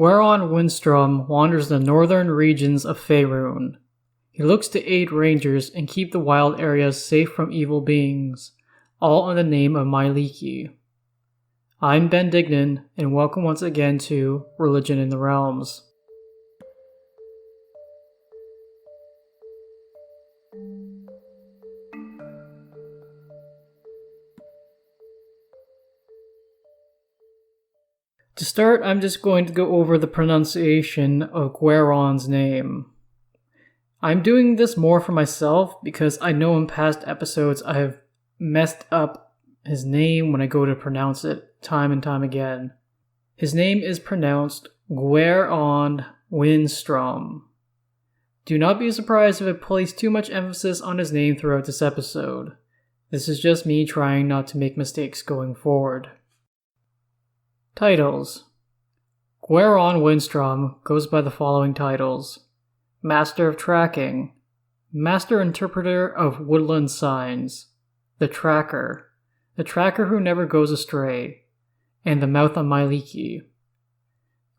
Gwaeron Windstrom wanders the northern regions of Faerûn. He looks to aid rangers and keep the wild areas safe from evil beings, all in the name of Myleiki. I'm Ben Dignan, and welcome once again to Religion in the Realms. To start, I'm just going to go over the pronunciation of Gwaeron's name. I'm doing this more for myself because I know in past episodes I have messed up his name when I go to pronounce it time and time again. His name is pronounced Gwaeron Windstrom. Do not be surprised if I place too much emphasis on his name throughout this episode. This is just me trying not to make mistakes going forward. Titles. Gwaeron Windstrom goes by the following titles: Master of Tracking, Master Interpreter of Woodland Signs, the Tracker who never goes astray, and the Mouth of Myleiki.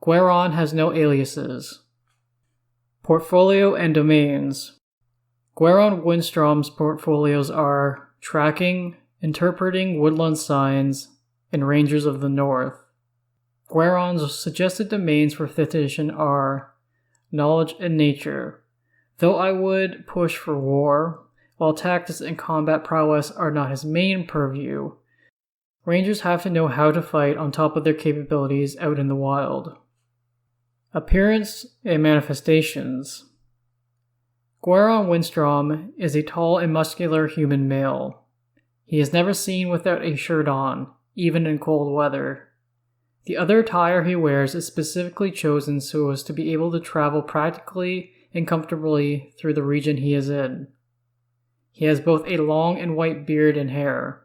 Gwaeron has no aliases. Portfolio and Domains. Gwaeron Windstrom's portfolios are Tracking, Interpreting Woodland Signs, and Rangers of the North. Gwaeron's suggested domains for 5th edition are Knowledge and Nature, though I would push for War, while tactics and combat prowess are not his main purview. Rangers have to know how to fight on top of their capabilities out in the wild. Appearance and Manifestations. Gwaeron Windstrom is a tall and muscular human male. He is never seen without a shirt on, even in cold weather. The other attire he wears is specifically chosen so as to be able to travel practically and comfortably through the region he is in. He has both a long and white beard and hair.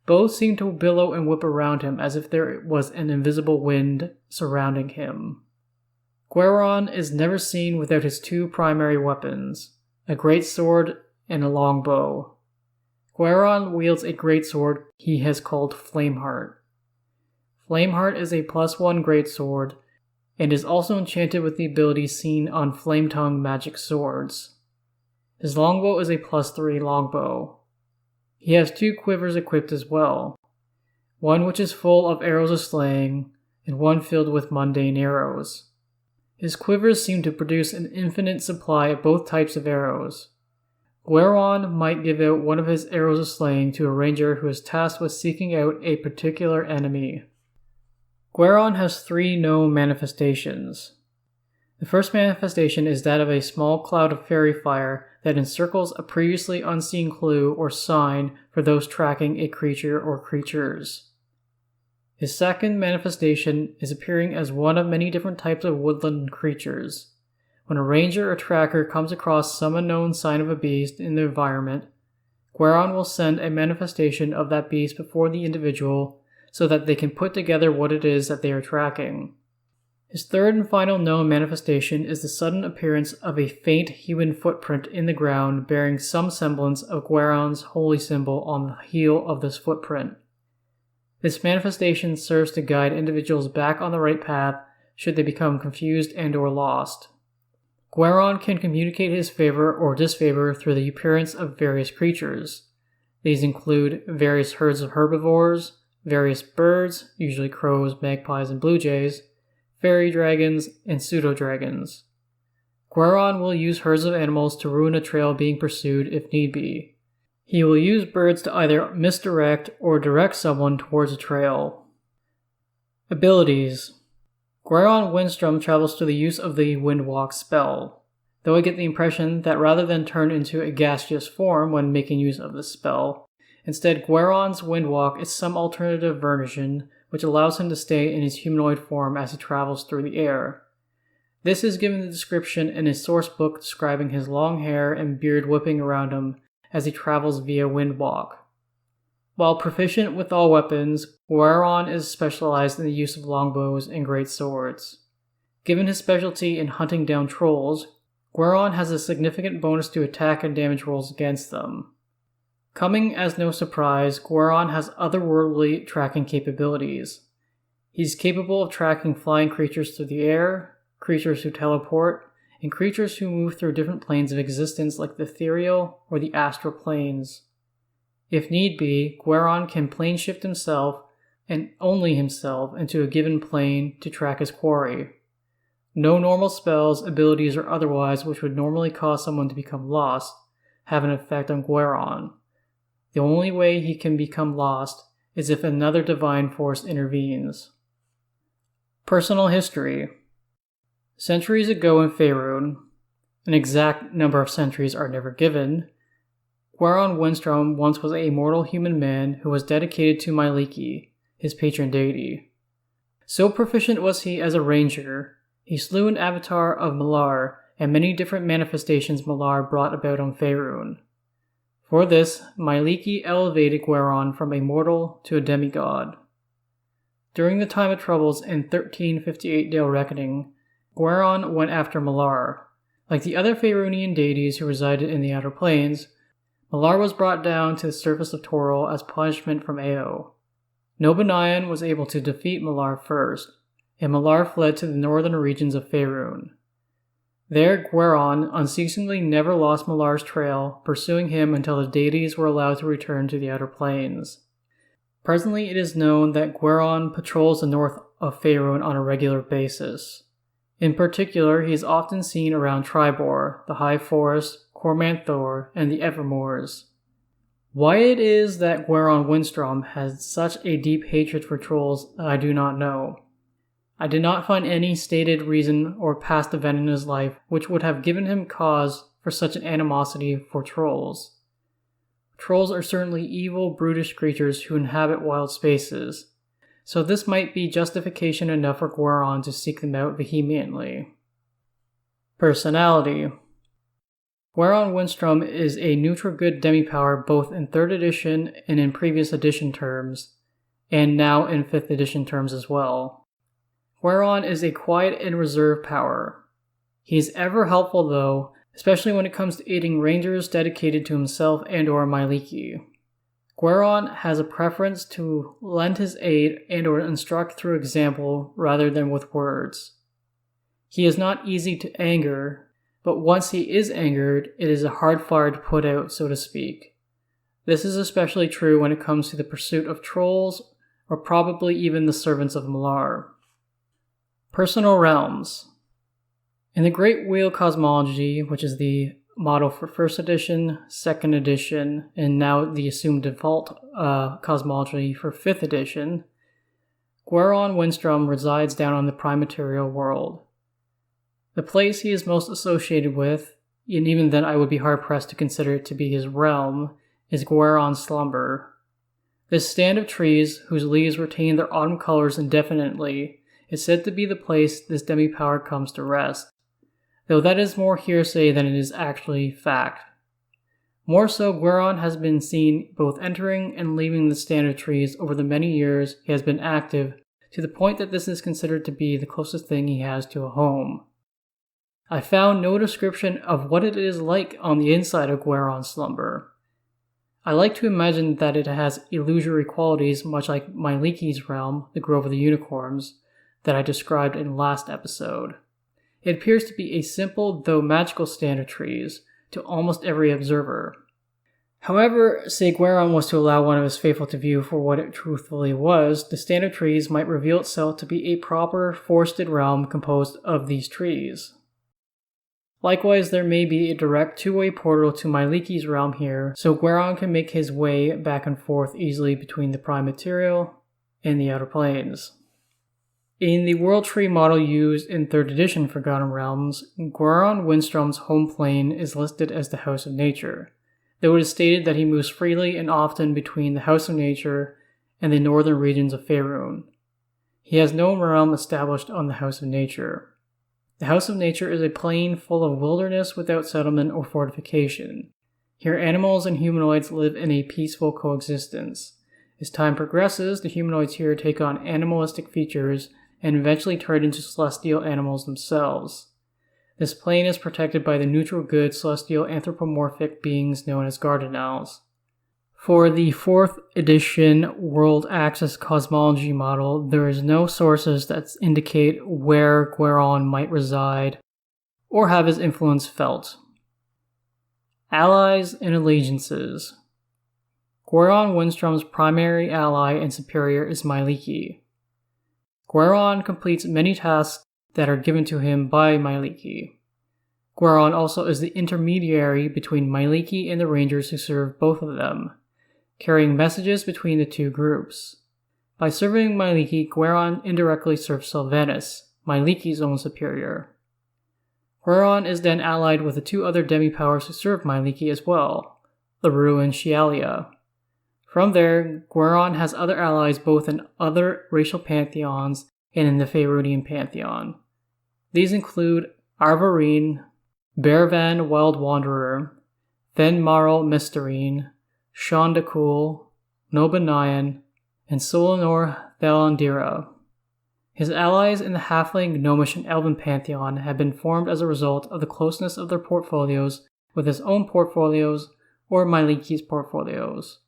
Both seem to billow and whip around him as if there was an invisible wind surrounding him. Gwaeron is never seen without his 2 primary weapons, a great sword and a long bow. Gwaeron wields a great sword he has called Flameheart. Flameheart is a +1 greatsword, and is also enchanted with the ability seen on Flametongue magic swords. His longbow is a +3 longbow. He has 2 quivers equipped as well, one which is full of arrows of slaying, and one filled with mundane arrows. His quivers seem to produce an infinite supply of both types of arrows. Gwaeron might give out one of his arrows of slaying to a ranger who is tasked with seeking out a particular enemy. Gwaeron has 3 known manifestations. The first manifestation is that of a small cloud of fairy fire that encircles a previously unseen clue or sign for those tracking a creature or creatures. His second manifestation is appearing as one of many different types of woodland creatures. When a ranger or tracker comes across some unknown sign of a beast in the environment, Gwaeron will send a manifestation of that beast before the individual so that they can put together what it is that they are tracking. His third and final known manifestation is the sudden appearance of a faint human footprint in the ground bearing some semblance of Gwaeron's holy symbol on the heel of this footprint. This manifestation serves to guide individuals back on the right path should they become confused and or lost. Gwaeron can communicate his favor or disfavor through the appearance of various creatures. These include various herds of herbivores, various birds, usually crows, magpies, and blue jays, fairy dragons, and pseudo-dragons. Gwaeron will use herds of animals to ruin a trail being pursued if need be. He will use birds to either misdirect or direct someone towards a trail. Abilities. Gwaeron Windstrom travels through the use of the Windwalk spell, though I get the impression that rather than turn into a gaseous form when making use of this spell, instead, Gwaeron's Windwalk is some alternative version which allows him to stay in his humanoid form as he travels through the air. This is given the description in his source book describing his long hair and beard whipping around him as he travels via Windwalk. While proficient with all weapons, Gwaeron is specialized in the use of longbows and great swords. Given his specialty in hunting down trolls, Gwaeron has a significant bonus to attack and damage rolls against them. Coming as no surprise, Gwaeron has otherworldly tracking capabilities. He's capable of tracking flying creatures through the air, creatures who teleport, and creatures who move through different planes of existence like the ethereal or the astral planes. If need be, Gwaeron can plane shift himself, and only himself, into a given plane to track his quarry. No normal spells, abilities, or otherwise which would normally cause someone to become lost have an effect on Gwaeron. The only way he can become lost is if another divine force intervenes. Personal history. Centuries ago in Faerûn, an exact number of centuries are never given, Gwaeron Windstrom once was a mortal human man who was dedicated to Myliki, his patron deity. So proficient was he as a ranger, he slew an avatar of Malar and many different manifestations Malar brought about on Faerûn. For this, Myliki elevated Gwaeron from a mortal to a demigod. During the time of troubles in 1358 Dale Reckoning, Gwaeron went after Malar. Like the other Faerûnian deities who resided in the Outer Planes, Malar was brought down to the surface of Toril as punishment from Ao. Nobanion was able to defeat Malar first, and Malar fled to the northern regions of Faerûn. There, Gwaeron unceasingly never lost Malar's trail, pursuing him until the deities were allowed to return to the Outer Planes. Presently, it is known that Gwaeron patrols the north of Faerûn on a regular basis. In particular, he is often seen around Triboar, the High Forest, Cormanthor, and the Evermoors. Why it is that Gwaeron Windstrom has such a deep hatred for trolls, I do not know. I did not find any stated reason or past event in his life which would have given him cause for such an animosity for trolls. Trolls are certainly evil, brutish creatures who inhabit wild spaces, so this might be justification enough for Gwaeron to seek them out vehemently. Personality. Gwaeron Windstrom is a neutral good demi-power both in 3rd edition and in previous edition terms, and now in 5th edition terms as well. Gwaeron is a quiet and reserved power. He is ever helpful though, especially when it comes to aiding rangers dedicated to himself and or Myliki. Gwaeron has a preference to lend his aid and or instruct through example rather than with words. He is not easy to anger, but once he is angered, it is a hard fire to put out, so to speak. This is especially true when it comes to the pursuit of trolls, or probably even the servants of Malar. Personal realms. In the Great Wheel cosmology, which is the model for 1st edition, 2nd edition, and now the assumed default cosmology for 5th edition, Gwaeron Windstrom resides down on the prime material world. The place he is most associated with, and even then I would be hard-pressed to consider it to be his realm, is Gwaeron Slumber. This stand of trees, whose leaves retain their autumn colors indefinitely, is said to be the place this demi-power comes to rest, though that is more hearsay than it is actually fact. More so, Gwaeron has been seen both entering and leaving the stand of trees over the many years he has been active, to the point that this is considered to be the closest thing he has to a home. I found no description of what it is like on the inside of Gwaeron Slumber. I like to imagine that it has illusory qualities much like Myliki's realm, the Grove of the Unicorns, that I described in last episode. It appears to be a simple though magical stand of trees to almost every observer. However, say Gwaeron was to allow one of his faithful to view for what it truthfully was, the stand of trees might reveal itself to be a proper forested realm composed of these trees. Likewise, there may be a direct two-way portal to Myliki's realm here, so Gwaeron can make his way back and forth easily between the prime material and the outer planes. In the World Tree model used in 3rd edition Forgotten Realms, Gwaeron Windstrom's home plane is listed as the House of Nature, though it is stated that he moves freely and often between the House of Nature and the northern regions of Faerûn. He has no realm established on the House of Nature. The House of Nature is a plain full of wilderness without settlement or fortification. Here animals and humanoids live in a peaceful coexistence. As time progresses, the humanoids here take on animalistic features and eventually turn into celestial animals themselves. This plane is protected by the neutral good celestial anthropomorphic beings known as Gardenals. For the 4th edition World Axis cosmology model, there is no sources that indicate where Gwaeron might reside or have his influence felt. Allies and allegiances. Gwaeron Windstrom's primary ally and superior is Myliki. Gwaeron completes many tasks that are given to him by Myliki. Gwaeron also is the intermediary between Myliki and the Rangers who serve both of them, carrying messages between the two groups. By serving Myliki, Gwaeron indirectly serves Sylvanas, Myliki's own superior. Gwaeron is then allied with the two other demi-powers who serve Myliki as well, Faerûn and Shealia. From there, Gwaeron has other allies both in other racial pantheons and in the Faerûnian Pantheon. These include Arvarine, Bervan Wild Wanderer, Fen Marl Mysterine, Shondakul, Nobanayan, and Solanor Thalandira. His allies in the Halfling, Gnomish, and Elven Pantheon have been formed as a result of the closeness of their portfolios with his own portfolios or Myliki's portfolios.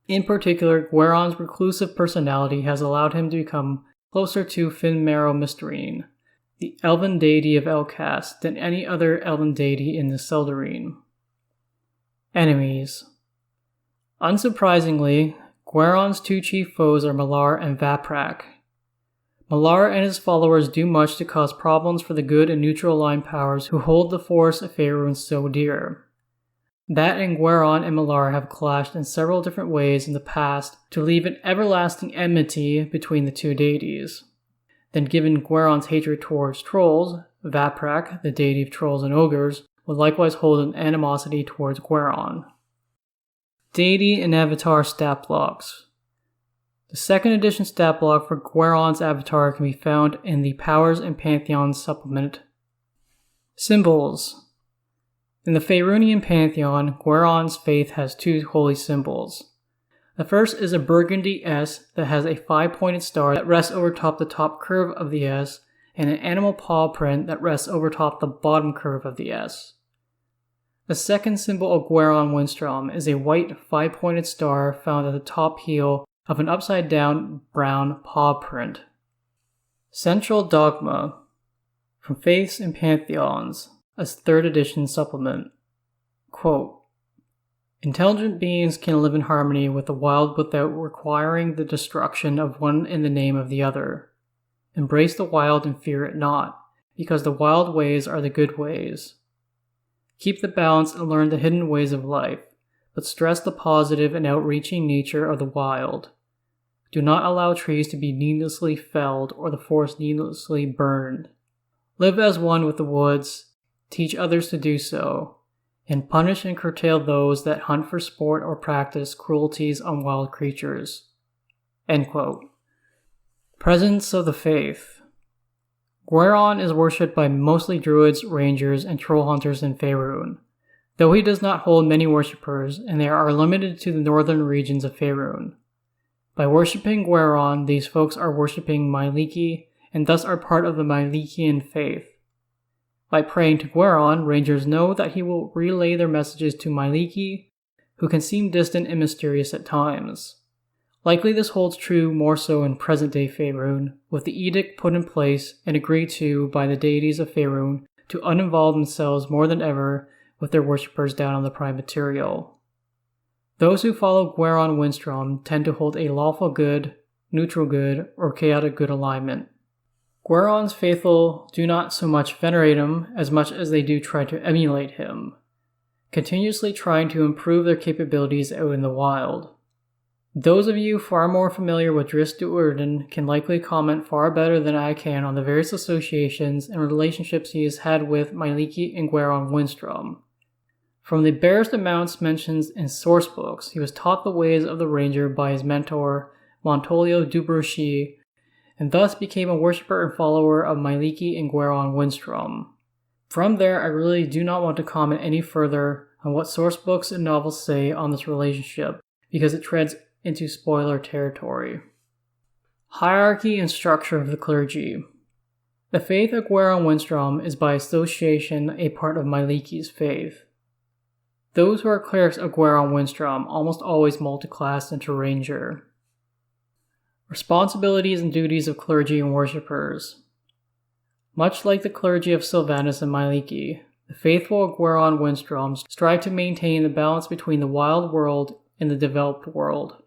In particular, Gwaeron's reclusive personality has allowed him to become closer to Fin Marl Mysterine, the elven deity of Elcast, than any other elven deity in the Seldarine. Enemies. Unsurprisingly, Gwaeron's two chief foes are Malar and Vaprak. Malar and his followers do much to cause problems for the good and neutral aligned powers who hold the forest of Faerûn so dear. That and Gwaeron and Malar have clashed in several different ways in the past to leave an everlasting enmity between the two deities. Then given Gwaeron's hatred towards trolls, Vaprak, the deity of trolls and ogres, would likewise hold an animosity towards Gwaeron. Deity and Avatar stat blocks. The 2nd edition stat block for Gwaeron's avatar can be found in the Powers and Pantheons supplement. Symbols. In the Faerûnian Pantheon, Gwaeron's faith has two holy symbols. The first is a burgundy S that has a 5-pointed star that rests over top the top curve of the S, and an animal paw print that rests over top the bottom curve of the S. The second symbol of Gwaeron Windstrom is a white 5-pointed star found at the top heel of an upside-down brown paw print. Central Dogma. From Faiths and Pantheons, as 3rd edition supplement. Quote, intelligent beings can live in harmony with the wild without requiring the destruction of one in the name of the other. Embrace the wild and fear it not, because the wild ways are the good ways. Keep the balance and learn the hidden ways of life, but stress the positive and outreaching nature of the wild. Do not allow trees to be needlessly felled or the forest needlessly burned. Live as one with the woods, teach others to do so, and punish and curtail those that hunt for sport or practice cruelties on wild creatures. End quote. Presence of the Faith. Gwaeron is worshipped by mostly druids, rangers, and troll hunters in Faerûn, though he does not hold many worshippers, and they are limited to the northern regions of Faerûn. By worshipping Gwaeron, these folks are worshipping Myliki, and thus are part of the Mylikian faith. By praying to Gwaeron, rangers know that he will relay their messages to Myliki, who can seem distant and mysterious at times. Likely this holds true more so in present-day Faerûn, with the edict put in place and agreed to by the deities of Faerûn to uninvolve themselves more than ever with their worshippers down on the prime material. Those who follow Gwaeron Windstrom tend to hold a lawful good, neutral good, or chaotic good alignment. Gwaeron's faithful do not so much venerate him as much as they do try to emulate him, continuously trying to improve their capabilities out in the wild. Those of you far more familiar with Drizzt Do'Urden can likely comment far better than I can on the various associations and relationships he has had with Myliki and Gwaeron Windstrom. From the barest amounts mentioned in sourcebooks, he was taught the ways of the ranger by his mentor, Montolio Dubreuil, and thus became a worshipper and follower of Myliki and Gwaeron Windstrom. From there, I really do not want to comment any further on what sourcebooks and novels say on this relationship, because it treads into spoiler territory. Hierarchy and structure of the clergy. The faith of Gwaeron Windstrom is by association a part of Myliki's faith. Those who are clerics of Gwaeron Windstrom almost always multiclass into ranger. Responsibilities and duties of clergy and worshippers. Much like the clergy of Sylvanas and Myliki, the faithful of Gwaeron Windstrom strive to maintain the balance between the wild world and the developed world.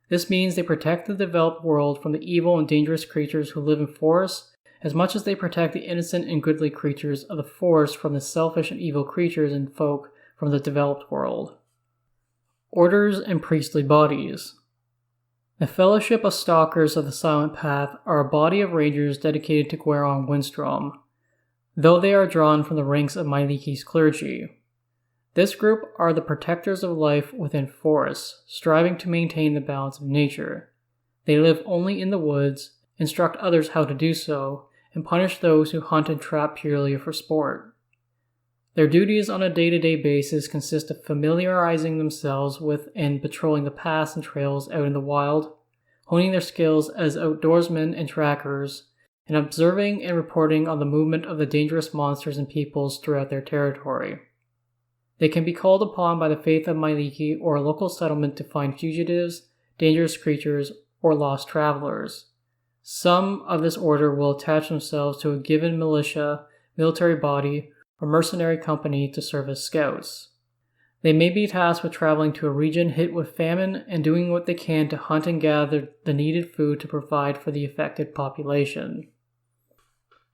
This means they protect the developed world from the evil and dangerous creatures who live in forests as much as they protect the innocent and goodly creatures of the forest from the selfish and evil creatures and folk from the developed world. Orders and priestly bodies. The Fellowship of Stalkers of the Silent Path are a body of rangers dedicated to Gwaeron Windstrom, though they are drawn from the ranks of Myliki's clergy. This group are the protectors of life within forests, striving to maintain the balance of nature. They live only in the woods, instruct others how to do so, and punish those who hunt and trap purely for sport. Their duties on a day-to-day basis consist of familiarizing themselves with and patrolling the paths and trails out in the wild, honing their skills as outdoorsmen and trackers, and observing and reporting on the movement of the dangerous monsters and peoples throughout their territory. They can be called upon by the faith of Myliki or a local settlement to find fugitives, dangerous creatures, or lost travelers. Some of this order will attach themselves to a given militia, military body, or mercenary company to serve as scouts. They may be tasked with traveling to a region hit with famine and doing what they can to hunt and gather the needed food to provide for the affected population.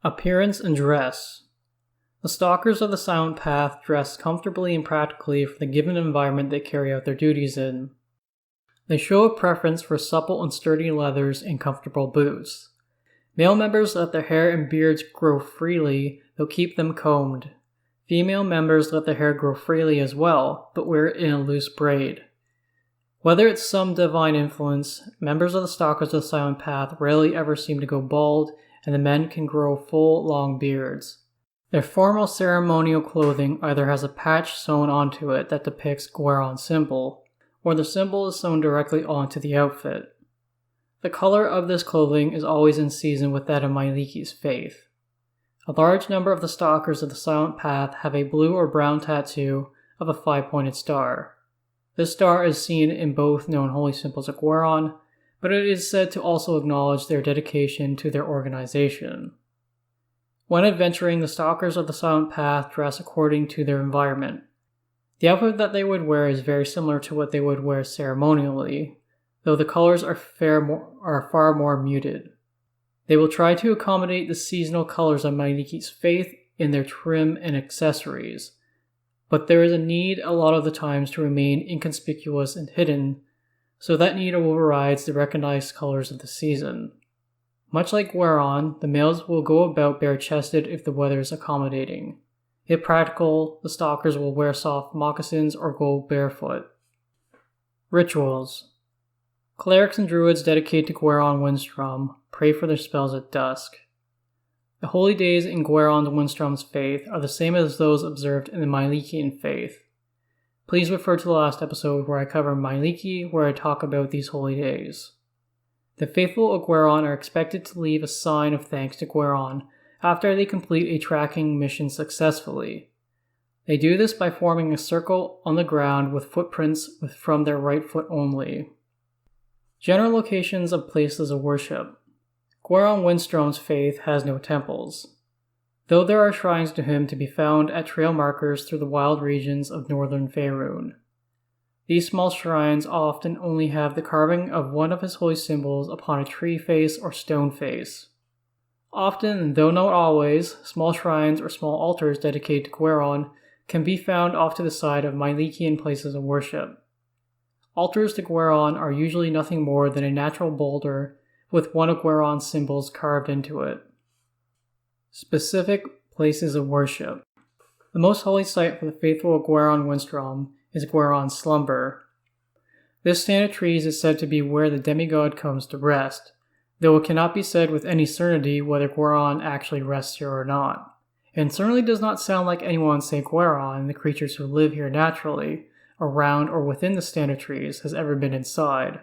Appearance and dress. The Stalkers of the Silent Path dress comfortably and practically for the given environment they carry out their duties in. They show a preference for supple and sturdy leathers and comfortable boots. Male members let their hair and beards grow freely, though keep them combed. Female members let their hair grow freely as well, but wear it in a loose braid. Whether it's some divine influence, members of the Stalkers of the Silent Path rarely ever seem to go bald, and the men can grow full, long beards. Their formal ceremonial clothing either has a patch sewn onto it that depicts Gwaeron's symbol, or the symbol is sewn directly onto the outfit. The color of this clothing is always in season with that of Myliki's faith. A large number of the Stalkers of the Silent Path have a blue or brown tattoo of a 5-pointed star. This star is seen in both known holy symbols of Gwaeron, but it is said to also acknowledge their dedication to their organization. When adventuring, the Stalkers of the Silent Path dress according to their environment. The outfit that they would wear is very similar to what they would wear ceremonially, though the colors are far more muted. They will try to accommodate the seasonal colors of Myliki's faith in their trim and accessories, but there is a need a lot of the times to remain inconspicuous and hidden, so that need overrides the recognized colors of the season. Much like Gwaeron, the males will go about bare-chested if the weather is accommodating. If practical, the Stalkers will wear soft moccasins or go barefoot. Rituals. Clerics and druids dedicated to Gwaeron Windstrom pray for their spells at dusk. The holy days in Gwaeron Windstrom's faith are the same as those observed in the Mylikian faith. Please refer to the last episode where I cover Myliki, where I talk about these holy days. The faithful of Gwaeron are expected to leave a sign of thanks to Gwaeron after they complete a tracking mission successfully. They do this by forming a circle on the ground with footprints from their right foot only. General locations of places of worship. Gwaeron Windstrom's faith has no temples, though there are shrines to him to be found at trail markers through the wild regions of northern Faerûn. These small shrines often only have the carving of one of his holy symbols upon a tree face or stone face. Often, though not always, small shrines or small altars dedicated to Gwaeron can be found off to the side of Mylikian places of worship. Altars to Gwaeron are usually nothing more than a natural boulder with one of Gwaeron's symbols carved into it. Specific places of worship. The most holy site for the faithful of Gwaeron Windstrom is Gwaeron's slumber. This stand of trees is said to be where the demigod comes to rest, though it cannot be said with any certainty whether Gwaeron actually rests here or not. And certainly does not sound like anyone save Gwaeron and the creatures who live here naturally, around or within the stand of trees, has ever been inside.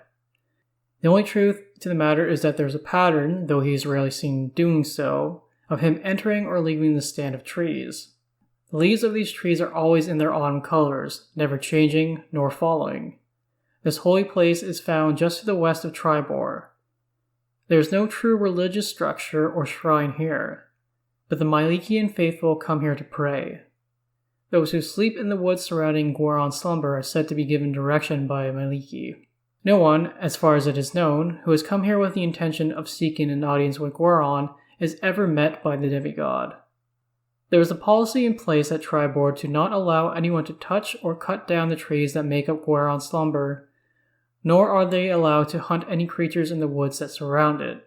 The only truth to the matter is that there's a pattern, though he is rarely seen doing so, of him entering or leaving the stand of trees. The leaves of these trees are always in their autumn colors, never changing nor falling. This holy place is found just to the west of Tribor. There is no true religious structure or shrine here, but the Mylekian faithful come here to pray. Those who sleep in the woods surrounding Gwaeron's slumber are said to be given direction by a Myleki. No one, as far as it is known, who has come here with the intention of seeking an audience with Gwaeron is ever met by the demigod. There is a policy in place at Tribor to not allow anyone to touch or cut down the trees that make up Gwaeron's slumber, nor are they allowed to hunt any creatures in the woods that surround it.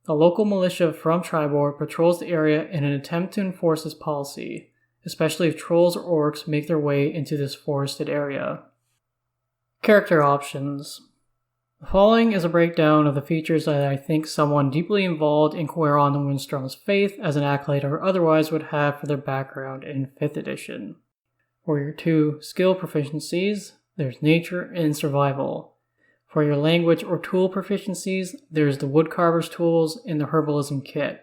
The local militia from Tribor patrols the area in an attempt to enforce this policy, especially if trolls or orcs make their way into this forested area. Character options. The following is a breakdown of the features that I think someone deeply involved in Gwaeron Windstrom's faith as an acolyte or otherwise would have for their background in 5th edition. For your 2 skill proficiencies, there's nature and survival. For your language or tool proficiencies, there's the woodcarver's tools in the herbalism kit.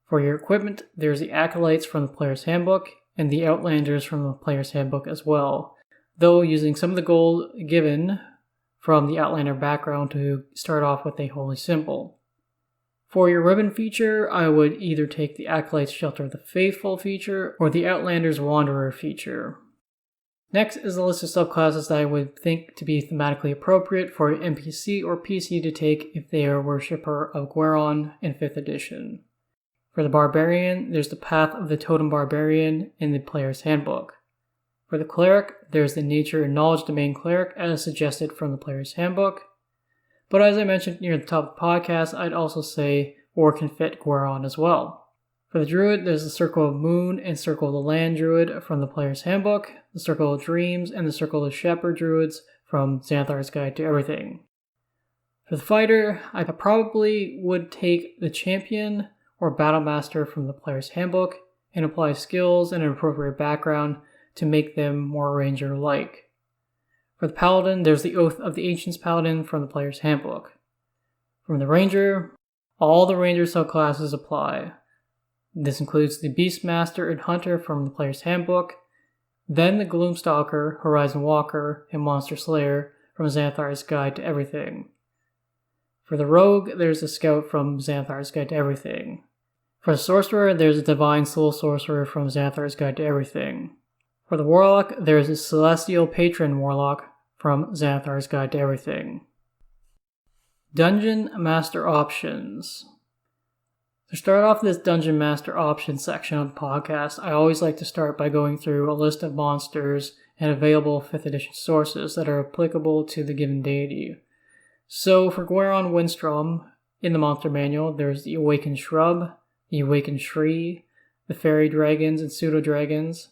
For your equipment, there's the acolytes from the player's handbook and the outlanders from the player's handbook as well, though using some of the gold given from the outlander background to start off with a holy symbol. For your ribbon feature, I would either take the acolyte's Shelter of the Faithful feature or the outlander's Wanderer feature. Next is a list of subclasses that I would think to be thematically appropriate for an NPC or PC to take if they are a worshipper of Gwaeron in 5th edition. For the Barbarian, there's the Path of the Totem Barbarian in the player's handbook. For the Cleric, there's the Nature and Knowledge Domain Cleric as suggested from the player's handbook. But as I mentioned near the top of the podcast, I'd also say War can fit Gwaeron as well. For the Druid, there's the Circle of Moon and Circle of the Land Druid from the player's handbook, the Circle of Dreams and the Circle of Shepherd Druids from Xanthar's Guide to Everything. For the Fighter, I probably would take the Champion or Battle Master from the player's handbook and apply skills and an appropriate background to make them more Ranger-like. For the Paladin, there's the Oath of the Ancients Paladin from the player's handbook. From the Ranger, all the Ranger subclasses apply. This includes the Beastmaster and Hunter from the player's handbook, then the Gloomstalker, Horizon Walker, and Monster Slayer from Xanthar's Guide to Everything. For the Rogue, there's the Scout from Xanthar's Guide to Everything. For the Sorcerer, there's a Divine Soul Sorcerer from Xanthar's Guide to Everything. For the Warlock, there's a Celestial Patron Warlock from Xanthar's Guide to Everything. Dungeon Master Options. To start off this Dungeon Master Options section of the podcast, I always like to start by going through a list of monsters and available 5th edition sources that are applicable to the given deity. So for Gwaeron Windstrom, in the monster manual, there's the Awakened Shrub, the Awakened Tree, the Fairy Dragons and Pseudo-Dragons.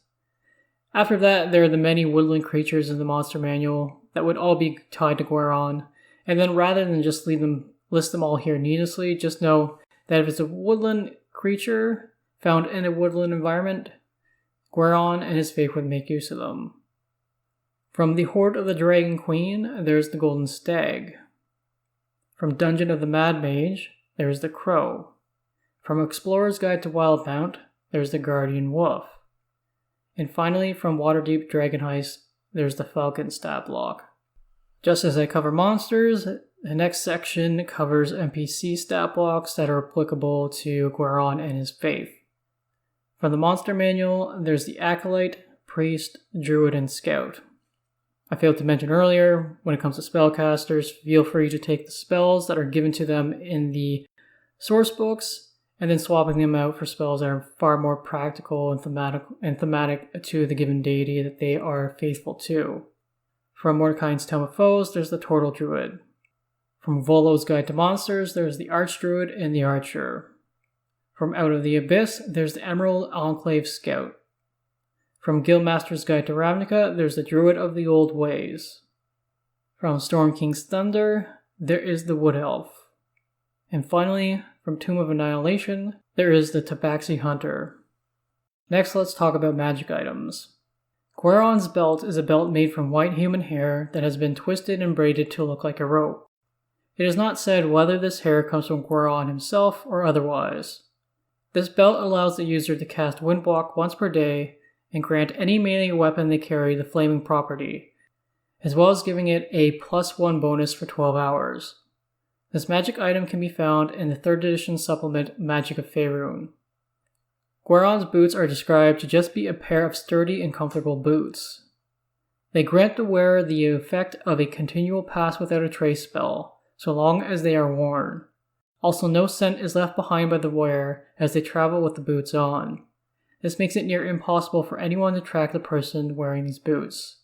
After that, there are the many woodland creatures in the monster manual that would all be tied to Gwaeron, and then rather than just list them all here needlessly, just know that if it's a woodland creature found in a woodland environment, Gwaeron and his faith would make use of them. From the Hoard of the Dragon Queen, there's the Golden Stag. From Dungeon of the Mad Mage, there's the Crow. From Explorer's Guide to Wildmount, there's the Guardian Wolf. And finally, from Waterdeep Dragon Heist, there's the Falcon Stablock. Just as I cover monsters, the next section covers NPC stat blocks that are applicable to Gwaeron and his faith. From the monster manual, there's the Acolyte, Priest, Druid, and Scout. I failed to mention earlier, when it comes to spellcasters, feel free to take the spells that are given to them in the source books and then swapping them out for spells that are far more practical and thematic to the given deity that they are faithful to. From Mordecai's Tome of Foes, there's the Turtle Druid. From Volo's Guide to Monsters, there's the Archdruid and the Archer. From Out of the Abyss, there's the Emerald Enclave Scout. From Guildmaster's Guide to Ravnica, there's the Druid of the Old Ways. From Storm King's Thunder, there is the Wood Elf. And finally, from Tomb of Annihilation, there is the Tabaxi Hunter. Next, let's talk about magic items. Gwaeron's belt is a belt made from white human hair that has been twisted and braided to look like a rope. It is not said whether this hair comes from Gwaeron himself or otherwise. This belt allows the user to cast Windwalk once per day and grant any melee weapon they carry the flaming property, as well as giving it a +1 bonus for 12 hours. This magic item can be found in the 3rd edition supplement Magic of Faerûn. Gwaeron's boots are described to just be a pair of sturdy and comfortable boots. They grant the wearer the effect of a continual pass without a trace spell, so long as they are worn. Also, no scent is left behind by the wearer as they travel with the boots on. This makes it near impossible for anyone to track the person wearing these boots.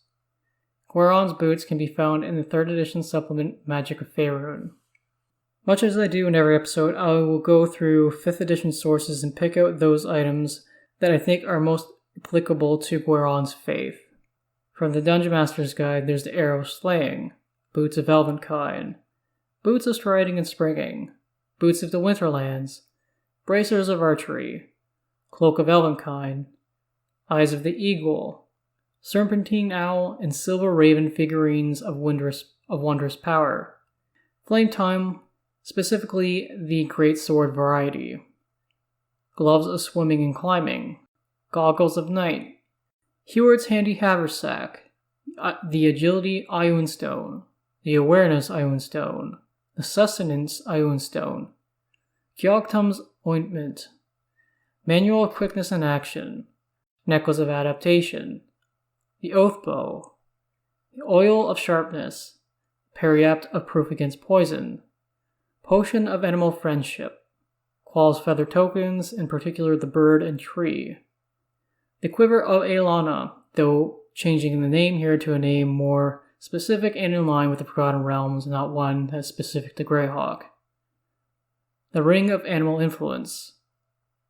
Gwaeron's boots can be found in the 3rd edition supplement Magic of Faerûn. Much as I do in every episode, I will go through 5th edition sources and pick out those items that I think are most applicable to Gwaeron's faith. From the Dungeon Master's Guide, there's the Arrow of Slaying, Boots of Elvenkind, Boots of Striding and Springing, Boots of the Winterlands, Bracers of Archery, Cloak of Elvenkind, Eyes of the Eagle, Serpentine Owl and Silver Raven figurines of wondrous power, Flame Time, specifically the Great Sword variety, Gloves of Swimming and Climbing, Goggles of Night, Heward's Handy Haversack, the Agility Ioun Stone, the Awareness Ioun Stone, the Sustenance Ioun Stone, Geogtum's Ointment, Manual of Quickness and Action, Necklace of Adaptation, the Oath Bow, the Oil of Sharpness, Periapt of Proof Against Poison, Potion of Animal Friendship, Qual's Feather Tokens, in particular the bird and tree, the Quiver of Aelana, though changing the name here to a name more specific and in line with the Forgotten Realms, not one that's specific to Greyhawk, the Ring of Animal Influence,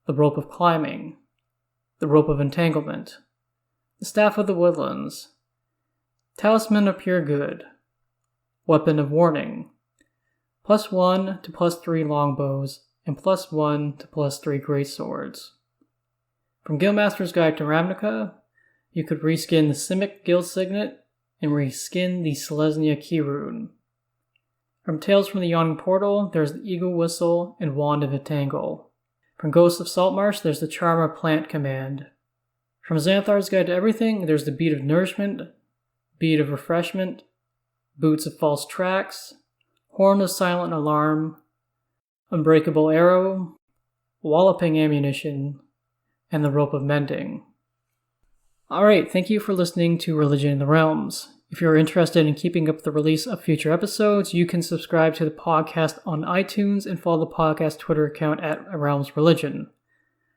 the Rope of Climbing, the Rope of Entanglement, the Staff of the Woodlands, Talisman of Pure Good, Weapon of Warning, +1 to +3 longbows, and +1 to +3 greatswords. From Guildmaster's Guide to Ravnica, you could reskin the Simic Guild Signet and reskin the Selesnya Key Rune. From Tales from the Yawning Portal, there's the Eagle Whistle and Wand of Entangle. From Ghosts of Saltmarsh, there's the Charm of Plant Command. From Xanthar's Guide to Everything, there's the Bead of Nourishment, Bead of Refreshment, Boots of False Tracks, Horn of Silent Alarm, Unbreakable Arrow, Walloping Ammunition, and the Rope of Mending. Alright, thank you for listening to Religion in the Realms. If you're interested in keeping up the release of future episodes, you can subscribe to the podcast on iTunes and follow the podcast Twitter account at Realms Religion.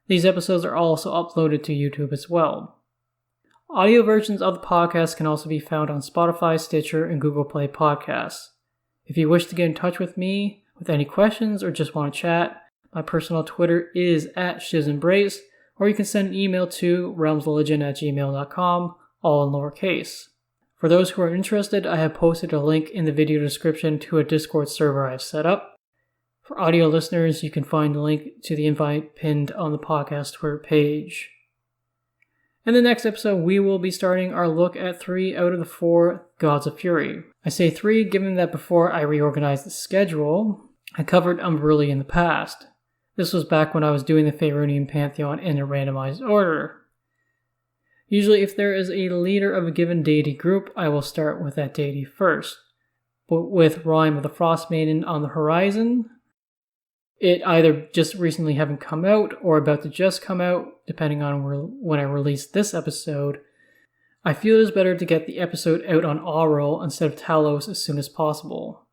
These episodes are also uploaded to YouTube as well. Audio versions of the podcast can also be found on Spotify, Stitcher, and Google Play Podcasts. If you wish to get in touch with me with any questions or just want to chat, my personal Twitter is @ShizEmbrace, or you can send an email to realmsreligion@gmail.com, all in lowercase. For those who are interested, I have posted a link in the video description to a Discord server I've set up. For audio listeners, you can find the link to the invite pinned on the podcast Twitter page. In the next episode, we will be starting our look at 3 out of the 4 Gods of Fury. I say 3 given that before I reorganized the schedule, I covered Umbrelli in the past. This was back when I was doing the Faerûnian Pantheon in a randomized order. Usually if there is a leader of a given deity group, I will start with that deity first. But with Rime of the Frost Maiden on the horizon, it either just recently haven't come out or about to just come out, depending on when I release this episode, I feel it is better to get the episode out on Auril instead of Talos as soon as possible.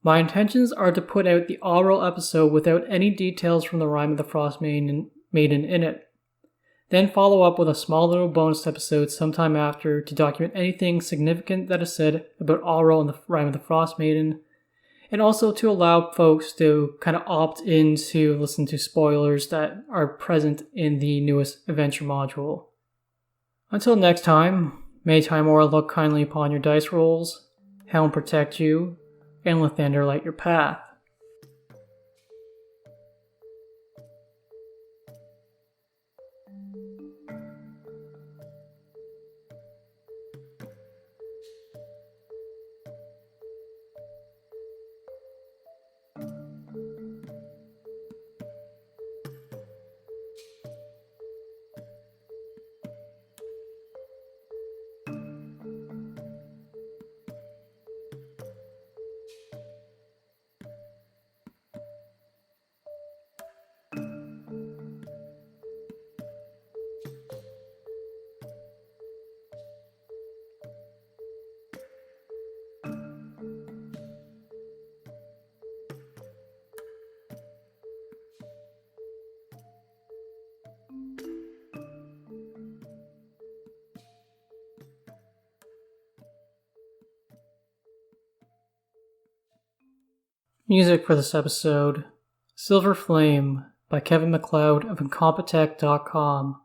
My intentions are to put out the Auril episode without any details from the Rime of the Frost Maiden in it. Then follow up with a small little bonus episode sometime after to document anything significant that is said about Auril and the Rime of the Frost Maiden, and also to allow folks to kind of opt in to listen to spoilers that are present in the newest adventure module. Until next time, may Tymora look kindly upon your dice rolls, Helm protect you, and Lathander light your path. Music for this episode: Silver Flame by Kevin MacLeod of Incompetech.com.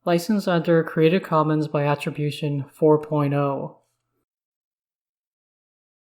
Licensed under Creative Commons by Attribution 4.0.